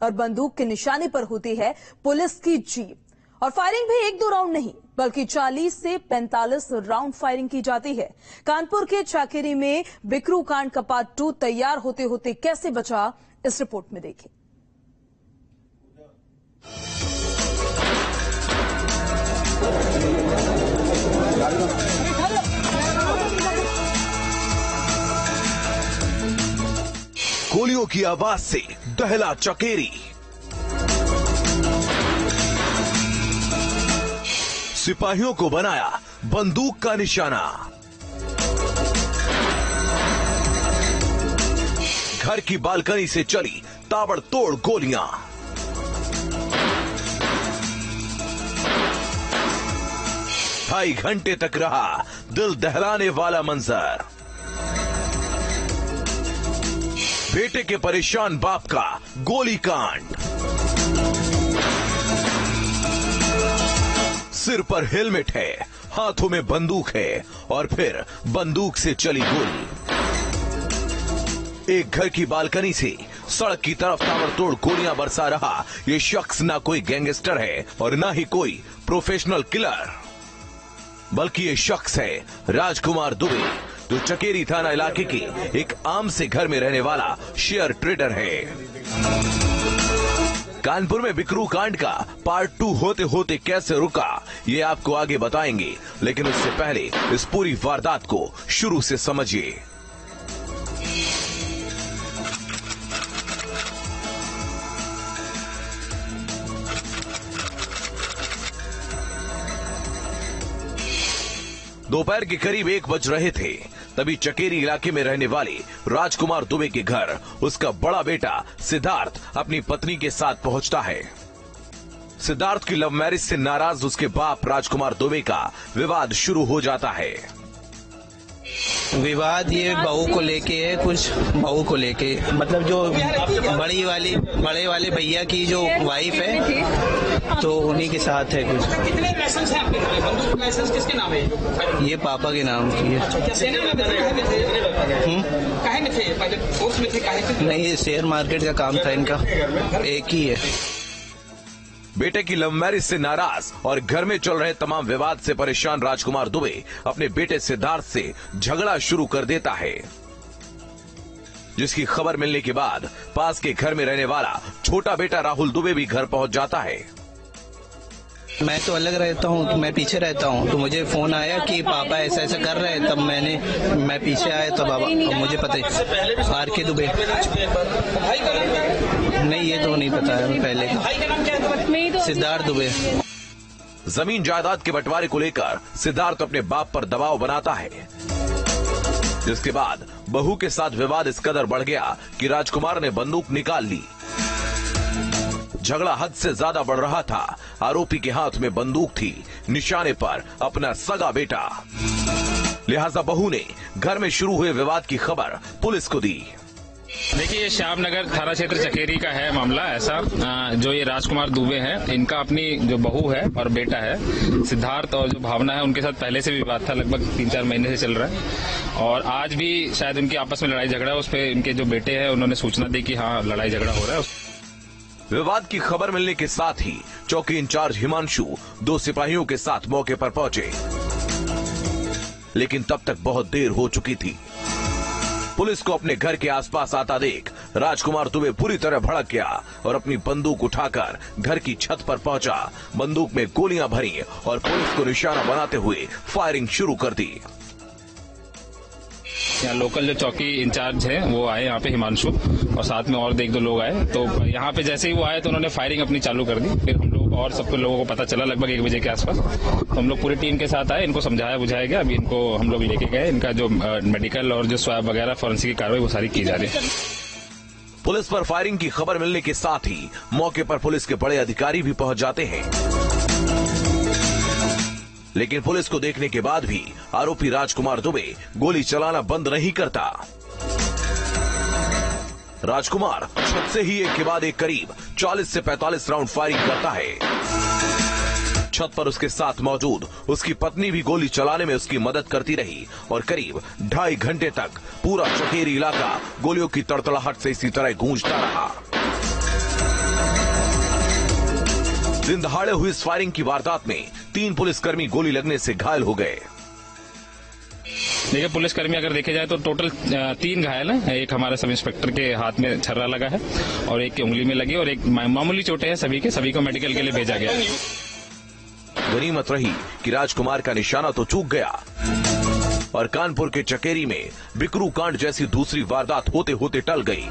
और बंदूक के निशाने पर होती है पुलिस की जीप। और फायरिंग भी 1-2 राउंड नहीं बल्कि 40 से 45 राउंड फायरिंग की जाती है। कानपुर के चाकेरी में बिकरू कांड का पार्ट 2 तैयार होते होते कैसे बचा, इस रिपोर्ट में देखिए। गोलियों की आवाज से दहला चकेरी, सिपाहियों को बनाया बंदूक का निशाना। घर की बालकनी से चली ताबड़तोड़ गोलियां। ढाई घंटे तक रहा दिल दहलाने वाला मंजर। बेटे के परेशान बाप का गोली कांड। सिर पर हेलमेट है, हाथों में बंदूक है और फिर बंदूक से चली गोली। एक घर की बालकनी से सड़क की तरफ ताबड़तोड़ गोलियां बरसा रहा ये शख्स ना कोई गैंगस्टर है और ना ही कोई प्रोफेशनल किलर, बल्कि ये शख्स है राजकुमार दुबे, जो चकेरी थाना इलाके के एक आम से घर में रहने वाला शेयर ट्रेडर है। कानपुर में बिकरू कांड का पार्ट 2 होते होते कैसे रुका, ये आपको आगे बताएंगे, लेकिन उससे पहले इस पूरी वारदात को शुरू से समझिए। दोपहर के करीब 1 बज रहे थे, तभी चकेरी इलाके में रहने वाले राजकुमार दुबे के घर उसका बड़ा बेटा सिद्धार्थ अपनी पत्नी के साथ पहुंचता है। सिद्धार्थ की लव मैरिज से नाराज उसके बाप राजकुमार दुबे का विवाद शुरू हो जाता है। विवाद ये बहू को लेके है, कुछ बहू को लेके, मतलब जो बड़े वाले भैया की जो वाइफ है तो उन्हीं के साथ है कुछ। कितने लाइसेंस हैं आपके नाम? बंदूक लाइसेंस किसके नाम है? ये पापा के नाम की है। काहे में थे? पहले फोर्स में थे, काहे से? नहीं, ये शेयर मार्केट का काम था इनका, एक ही है। बेटे की लव मैरिज से नाराज और घर में चल रहे तमाम विवाद से परेशान राजकुमार दुबे अपने बेटे सिद्धार्थ से झगड़ा शुरू कर देता है, जिसकी खबर मिलने के बाद पास के घर में रहने वाला छोटा बेटा राहुल दुबे भी घर पहुंच जाता है। मैं तो अलग रहता हूँ, मैं पीछे रहता हूँ, तो मुझे फोन आया कि पापा ऐसा ऐसा कर रहे हैं, तब मैं पीछे आया तो बाबा मुझे पता है आर के दुबे। नहीं, ये तो नहीं पता है पहले का। सिद्धार्थ दुबे। जमीन जायदाद के बंटवारे को लेकर सिद्धार्थ अपने बाप पर दबाव बनाता है, जिसके बाद बहू के साथ विवाद इस कदर बढ़ गया कि राजकुमार ने बंदूक निकाल ली। झगड़ा हद से ज्यादा बढ़ रहा था। आरोपी के हाथ में बंदूक थी, निशाने पर अपना सगा बेटा। लिहाजा बहू ने घर में शुरू हुए विवाद की खबर पुलिस को दी। देखिए, ये श्यामनगर थाना क्षेत्र चकेरी का है मामला ऐसा। जो ये राजकुमार दुबे हैं, इनका अपनी जो बहू है और बेटा है सिद्धार्थ और जो भावना है, उनके साथ पहले से भी विवाद था, लगभग 3-4 महीने से चल रहा है। और आज भी शायद उनकी आपस में लड़ाई झगड़ा है। उस पर इनके जो बेटे हैं उन्होंने सूचना दी कि हाँ लड़ाई झगड़ा हो रहा है। विवाद की खबर मिलने के साथ ही चौकी इंचार्ज हिमांशु 2 सिपाहियों के साथ मौके पर पहुंचे, लेकिन तब तक बहुत देर हो चुकी थी। पुलिस को अपने घर के आसपास आता देख राजकुमार दुबे पूरी तरह भड़क गया और अपनी बंदूक उठाकर घर की छत पर पहुंचा। बंदूक में गोलियां भरी और पुलिस को निशाना बनाते हुए फायरिंग शुरू कर दी। यहाँ लोकल जो चौकी इंचार्ज है वो आए यहाँ पे, हिमांशु, और साथ में और 1-2 लोग आए। तो यहाँ पे जैसे ही वो आए तो उन्होंने फायरिंग अपनी चालू कर दी। फिर हम लोग और सबको लोगों को पता चला लगभग 1 बजे के आसपास, तो हम लोग पूरी टीम के साथ आए, इनको समझाया बुझाया गया। अभी इनको हम लोग लेके गए, इनका जो मेडिकल और जो स्वैब वगैरह फॉरेंसिक की कार्रवाई वो सारी की जा रही है। पुलिस पर फायरिंग की खबर मिलने के साथ ही मौके पर पुलिस के बड़े अधिकारी भी पहुंच जाते हैं, लेकिन पुलिस को देखने के बाद भी आरोपी राजकुमार दुबे गोली चलाना बंद नहीं करता। राजकुमार छत से ही एक के बाद एक करीब 40 से 45 राउंड फायरिंग करता है। छत पर उसके साथ मौजूद उसकी पत्नी भी गोली चलाने में उसकी मदद करती रही और करीब 2.5 घंटे तक पूरा चकेरी इलाका गोलियों की तड़तड़ाहट से इसी तरह गूंजता रहा। दिन दहाड़े हुई इस फायरिंग की वारदात में 3 पुलिसकर्मी गोली लगने से घायल हो गए। देखिए, पुलिसकर्मी अगर देखे जाए तो टोटल 3 घायल हैं। एक हमारे सब इंस्पेक्टर के हाथ में छर्रा लगा है और एक की उंगली में लगी और एक मामूली चोटें हैं सभी को मेडिकल के लिए भेजा गया है। गनीमत रही कि राजकुमार का निशाना तो चूक गया और कानपुर के चकेरी में बिकरू कांड जैसी दूसरी वारदात होते होते टल गई।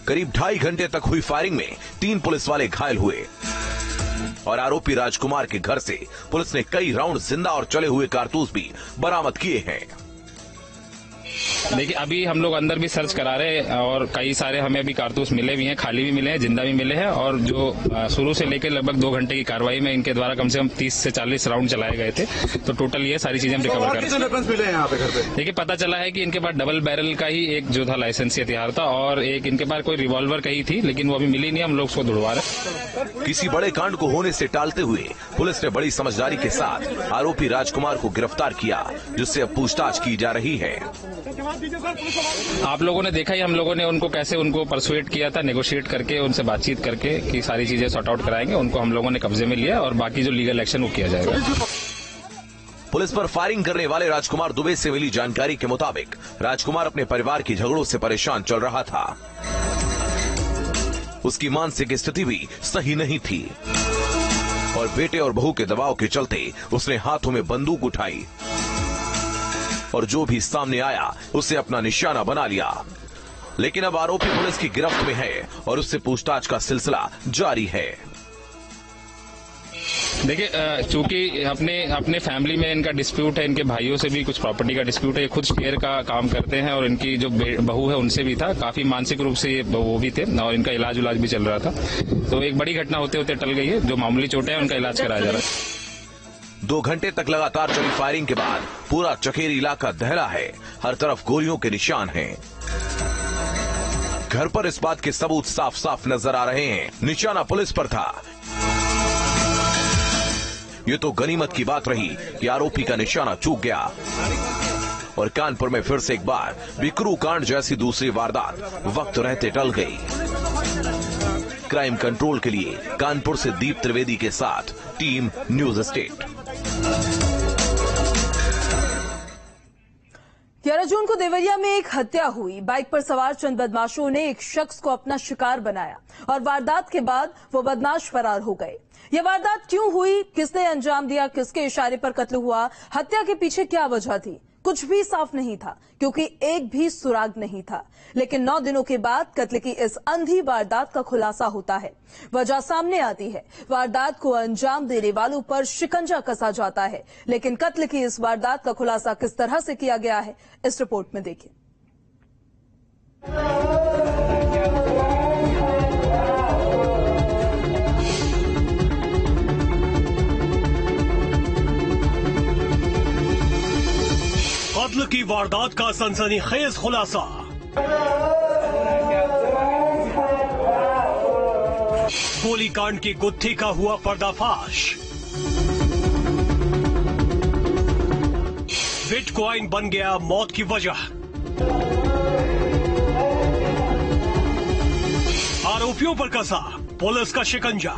करीब 2.5 घंटे तक हुई फायरिंग में 3 पुलिस वाले घायल हुए और आरोपी राजकुमार के घर से पुलिस ने कई राउंड जिंदा और चले हुए कारतूस भी बरामद किए हैं। देखिए, अभी हम लोग अंदर भी सर्च करा रहे हैं और कई सारे हमें अभी कारतूस मिले भी हैं, खाली भी मिले हैं, जिंदा भी मिले हैं और जो शुरू से लेकर लगभग 2 घंटे की कार्रवाई में इनके द्वारा कम से कम 30 से 40 राउंड चलाए गए थे। तो टोटल ये सारी चीजें हम रिकवर कर रहे हैं। देखिए, पता चला है कि इनके पास डबल बैरल का ही एक जो था लाइसेंसी हथियार था और एक इनके पास कोई रिवॉल्वर का ही थी, लेकिन वो अभी मिली नहीं। हम लोग उसको ढूंढवा रहे हैं। किसी बड़े कांड को होने से टालते हुए पुलिस ने बड़ी समझदारी के साथ आरोपी राजकुमार को गिरफ्तार किया, जिससे अब पूछताछ की जा रही है। आप लोगों ने देखा ही, हम लोगों ने उनको कैसे उनको परसुएट किया था, नेगोशिएट करके उनसे बातचीत करके कि सारी चीजें सॉर्ट आउट कराएंगे। उनको हम लोगों ने कब्जे में लिया और बाकी जो लीगल एक्शन वो किया जाएगा। पुलिस पर फायरिंग करने वाले राजकुमार दुबे से मिली जानकारी के मुताबिक राजकुमार अपने परिवार की झगड़ों से परेशान चल रहा था। उसकी मानसिक स्थिति भी सही नहीं थी और बेटे और बहू के दबाव के चलते उसने हाथों में बंदूक उठाई और जो भी सामने आया उसे अपना निशाना बना लिया। लेकिन अब आरोपी पुलिस की गिरफ्त में है और उससे पूछताछ का सिलसिला जारी है। देखिए, चूंकि अपने फैमिली में इनका डिस्प्यूट है, इनके भाइयों से भी कुछ प्रॉपर्टी का डिस्प्यूट है। ये खुद शेयर का काम करते हैं और इनकी जो बहू है उनसे भी था। काफी मानसिक रूप से ये वो भी थे और इनका इलाज भी चल रहा था। तो एक बड़ी घटना होते होते टल गई है। जो मामूली चोटें हैं उनका इलाज कराया जा रहा है। 2 घंटे तक लगातार चली फायरिंग के बाद पूरा चकेरी इलाका दहला है। हर तरफ गोलियों के निशान हैं। घर पर इस बात के सबूत साफ साफ नजर आ रहे हैं। निशाना पुलिस पर था। ये तो गनीमत की बात रही कि आरोपी का निशाना चूक गया और कानपुर में फिर से एक बार बिकरू कांड जैसी दूसरी वारदात वक्त रहते टल गई। क्राइम कंट्रोल के लिए कानपुर से दीप त्रिवेदी के साथ टीम न्यूज स्टेट। 11 जून को देवरिया में एक हत्या हुई। बाइक पर सवार चंद बदमाशों ने एक शख्स को अपना शिकार बनाया और वारदात के बाद वो बदमाश फरार हो गए। यह वारदात क्यों हुई, किसने अंजाम दिया, किसके इशारे पर कत्ल हुआ, हत्या के पीछे क्या वजह थी, कुछ भी साफ नहीं था क्योंकि एक भी सुराग नहीं था। लेकिन 9 दिनों के बाद कत्ल की इस अंधी वारदात का खुलासा होता है। वजह सामने आती है। वारदात को अंजाम देने वालों पर शिकंजा कसा जाता है। लेकिन कत्ल की इस वारदात का खुलासा किस तरह से किया गया है, इस रिपोर्ट में देखिए। कत्ल की वारदात का सनसनीखेज खुलासा। गोलीकांड की गुत्थी का हुआ पर्दाफाश। बिटकॉइन बन गया मौत की वजह। आरोपियों पर कसा पुलिस का शिकंजा।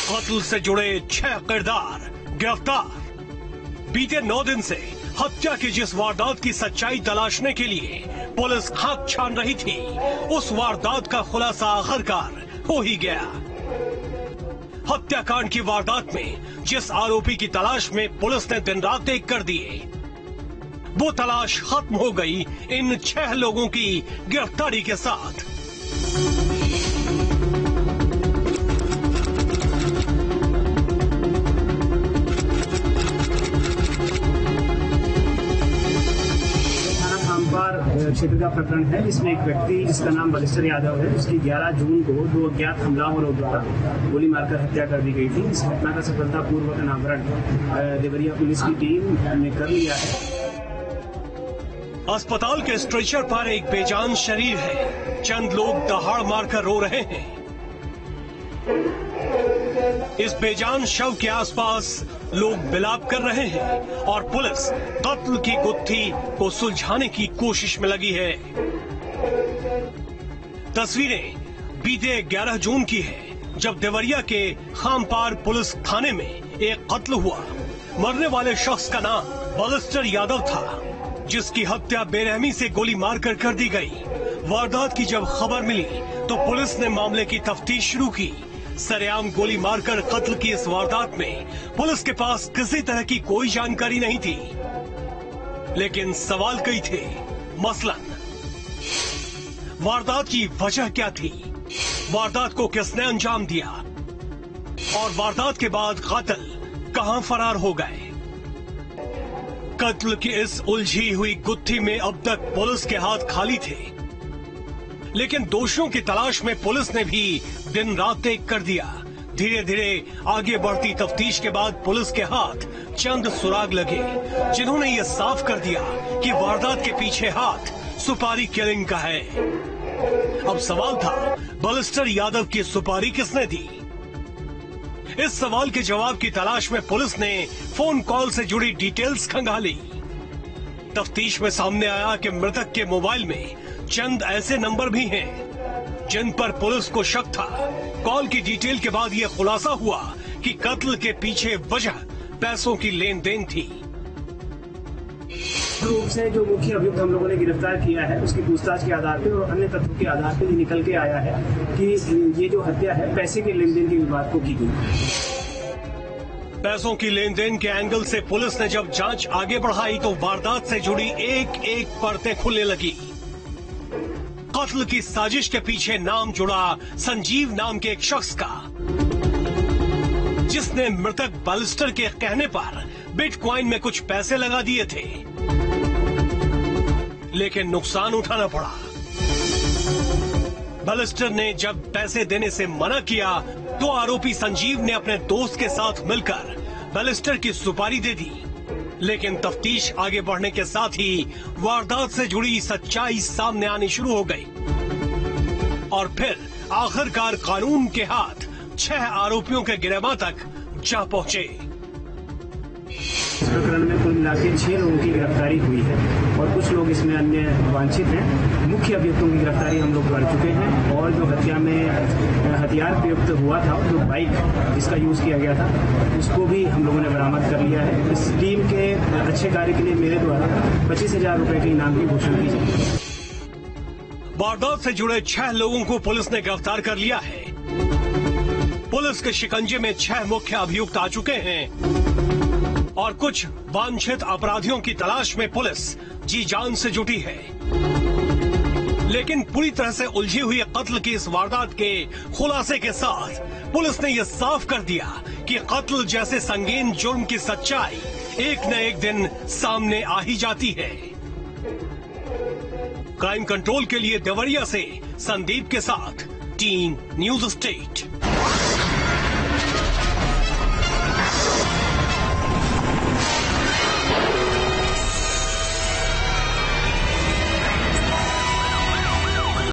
कत्ल से जुड़े 6 किरदार गिरफ्तार। बीते 9 दिन से हत्या की जिस वारदात की सच्चाई तलाशने के लिए पुलिस खाक छान रही थी, उस वारदात का खुलासा आखिरकार हो ही गया। हत्याकांड की वारदात में जिस आरोपी की तलाश में पुलिस ने दिन रात एक कर दिए, वो तलाश खत्म हो गई इन 6 लोगों की गिरफ्तारी के साथ। क्षेत्र का प्रकरण है जिसमें एक व्यक्ति जिसका नाम बलिस्टर यादव है, उसकी 11 जून को 2 अज्ञात हमलावरों द्वारा गोली मारकर हत्या कर दी गई थी। इस घटना का सफलतापूर्वक अनावरण देवरिया पुलिस की टीम ने कर लिया है। अस्पताल के स्ट्रेचर पर एक बेजान शरीर है। चंद लोग दहाड़ मारकर रो रहे हैं। इस बेजान शव के आसपास लोग बिलाप कर रहे हैं और पुलिस कत्ल की गुत्थी को सुलझाने की कोशिश में लगी है। तस्वीरें बीते 11 जून की है, जब देवरिया के खामपार पुलिस थाने में एक कत्ल हुआ। मरने वाले शख्स का नाम बालिस्टर यादव था, जिसकी हत्या बेरहमी से गोली मारकर कर दी गई। वारदात की जब खबर मिली तो पुलिस ने मामले की तफ्तीश शुरू की। सरेआम गोली मारकर कत्ल की इस वारदात में पुलिस के पास किसी तरह की कोई जानकारी नहीं थी, लेकिन सवाल कई थे। मसलन वारदात की वजह क्या थी, वारदात को किसने अंजाम दिया और वारदात के बाद कातिल कहां फरार हो गए। कत्ल की इस उलझी हुई गुत्थी में अब तक पुलिस के हाथ खाली थे, लेकिन दोषियों की तलाश में पुलिस ने भी दिन रात एक कर दिया। धीरे धीरे आगे बढ़ती तफ्तीश के बाद पुलिस के हाथ चंद सुराग लगे, जिन्होंने ये साफ कर दिया कि वारदात के पीछे हाथ सुपारी किलिंग का है। अब सवाल था, बालिस्टर यादव की सुपारी किसने दी? इस सवाल के जवाब की तलाश में पुलिस ने फोन कॉल से जुड़ी डिटेल्स खंगाली। तफ्तीश में सामने आया कि मृतक के मोबाइल में चंद ऐसे नंबर भी हैं जिन पर पुलिस को शक था। कॉल की डिटेल के बाद यह खुलासा हुआ कि कत्ल के पीछे वजह पैसों की लेन देन थी। रूप से जो मुख्य अभियुक्त हम लोगों ने गिरफ्तार किया है, उसकी पूछताछ के आधार पर और अन्य तथ्यों के आधार पर निकल के आया है कि ये जो हत्या है पैसे के लेन देन के विवाद को की गई। पैसों की लेन देन के एंगल से पुलिस ने जब जांच आगे बढ़ाई तो वारदात से जुड़ी एक एक परतें खुलने लगी। कत्ल की साजिश के पीछे नाम जुड़ा संजीव नाम के एक शख्स का, जिसने मृतक बालिस्टर के कहने पर बिटकॉइन में कुछ पैसे लगा दिए थे, लेकिन नुकसान उठाना पड़ा। बालिस्टर ने जब पैसे देने से मना किया तो आरोपी संजीव ने अपने दोस्त के साथ मिलकर बालिस्टर की सुपारी दे दी। लेकिन तफ्तीश आगे बढ़ने के साथ ही वारदात से जुड़ी सच्चाई सामने आनी शुरू हो गई और फिर आखिरकार कानून के हाथ 6 आरोपियों के गिरफ्तार तक जा पहुंचे। इस प्रकरण में कुल मिला के 6 लोगों की गिरफ्तारी हुई है और कुछ लोग इसमें अन्य वांछित हैं। मुख्य अभियुक्तों की गिरफ्तारी हम लोग कर चुके हैं और जो हत्या में हथियार प्रयुक्त हुआ था, जो बाइक जिसका यूज किया गया था, उसको भी हम लोगों ने बरामद कर लिया है। इस टीम के अच्छे कार्य के लिए मेरे द्वारा 25,000 रुपए के इनाम की घोषणा की जाएगी। वारदात से जुड़े 6 लोगों को पुलिस ने गिरफ्तार कर लिया है। पुलिस के शिकंजे में 6 मुख्य अभियुक्त आ चुके हैं और कुछ वांछित अपराधियों की तलाश में पुलिस जी जान से जुटी है। लेकिन पूरी तरह से उलझी हुई कत्ल की इस वारदात के खुलासे के साथ पुलिस ने यह साफ कर दिया कि कत्ल जैसे संगीन जुर्म की सच्चाई एक न एक दिन सामने आ ही जाती है। क्राइम कंट्रोल के लिए देवरिया से संदीप के साथ टीम न्यूज स्टेट।